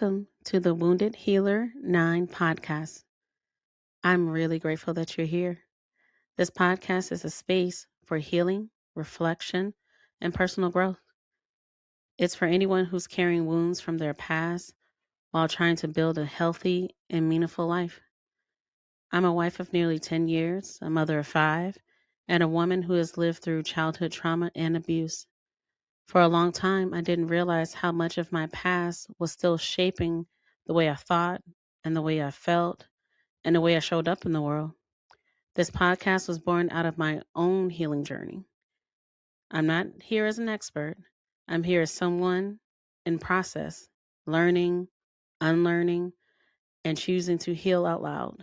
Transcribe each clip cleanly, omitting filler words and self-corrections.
Welcome to the Wounded Healer 9 podcast. I'm really grateful that you're here. This podcast is a space for healing, reflection, and personal growth. It's for anyone who's carrying wounds from their past while trying to build a healthy and meaningful life. I'm a wife of nearly 10 years, a mother of 5, and a woman who has lived through childhood trauma and abuse. For a long time, I didn't realize how much of my past was still shaping the way I thought and the way I felt and the way I showed up in the world. This podcast was born out of my own healing journey. I'm not here as an expert. I'm here as someone in process, learning, unlearning, and choosing to heal out loud.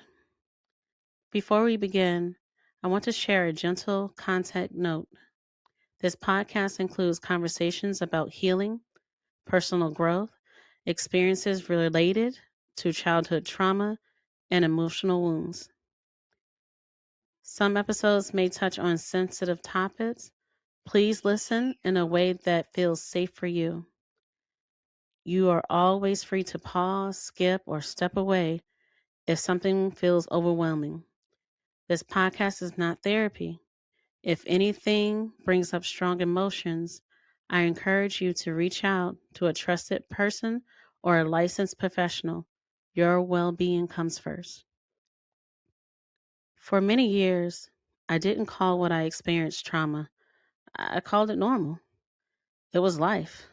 Before we begin, I want to share a gentle contact note. This podcast includes conversations about healing, personal growth, experiences related to childhood trauma, and emotional wounds. Some episodes may touch on sensitive topics. Please listen in a way that feels safe for you. You are always free to pause, skip, or step away if something feels overwhelming. This podcast is not therapy. If anything brings up strong emotions, I encourage you to reach out to a trusted person or a licensed professional. Your well-being comes first. For many years, I didn't call what I experienced trauma. I called it normal. It was life.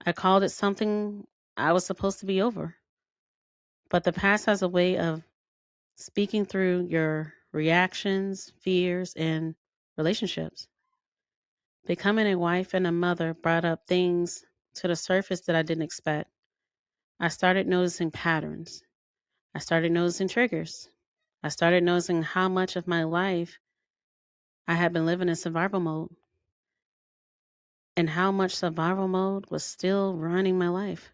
I called it something I was supposed to be over. But the past has a way of speaking through your reactions, fears, and relationships. Becoming a wife and a mother brought up things to the surface that I didn't expect. I started noticing patterns. I started noticing triggers. I started noticing how much of my life I had been living in survival mode and how much survival mode was still running my life.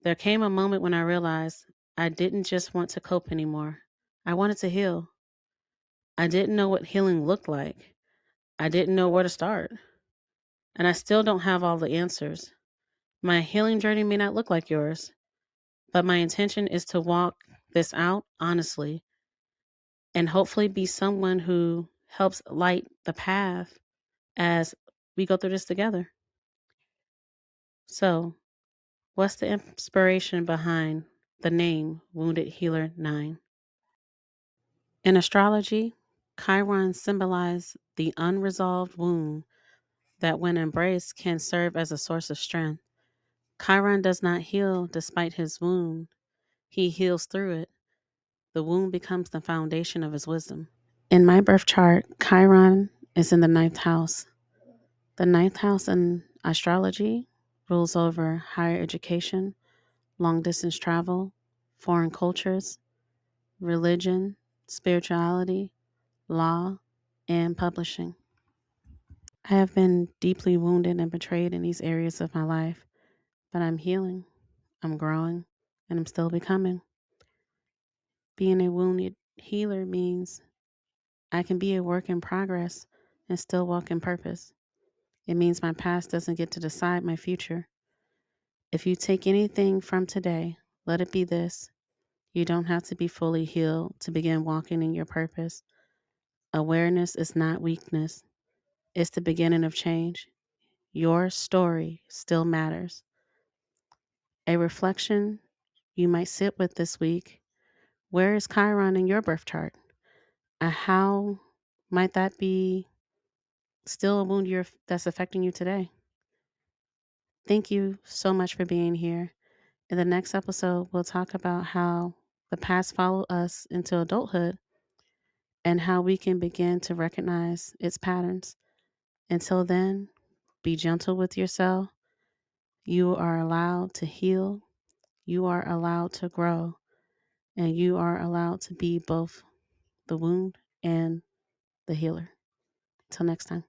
There came a moment when I realized I didn't just want to cope anymore. I wanted to heal. I didn't know what healing looked like. I didn't know where to start. And I still don't have all the answers. My healing journey may not look like yours, but my intention is to walk this out honestly and hopefully be someone who helps light the path as we go through this together. So, what's the inspiration behind the name Wounded Healer 9? In astrology, Chiron symbolizes the unresolved wound that, when embraced, can serve as a source of strength. Chiron does not heal despite his wound, he heals through it. The wound becomes the foundation of his wisdom. In my birth chart, Chiron is in the 9th house. The 9th house in astrology rules over higher education, long distance travel, foreign cultures, religion, spirituality, law, and publishing. I have been deeply wounded and betrayed in these areas of my life, but I'm healing, I'm growing, and I'm still becoming. Being a wounded healer means I can be a work in progress and still walk in purpose. It means my past doesn't get to decide my future. If you take anything from today, let it be this. You don't have to be fully healed to begin walking in your purpose. Awareness is not weakness. It's the beginning of change. Your story still matters. A reflection you might sit with this week. Where is Chiron in your birth chart? How might that be still a wound that's affecting you today? Thank you so much for being here. In the next episode, we'll talk about how the past followed us into adulthood and how we can begin to recognize its patterns. Until then, be gentle with yourself. You are allowed to heal. You are allowed to grow. And you are allowed to be both the wound and the healer. Till next time.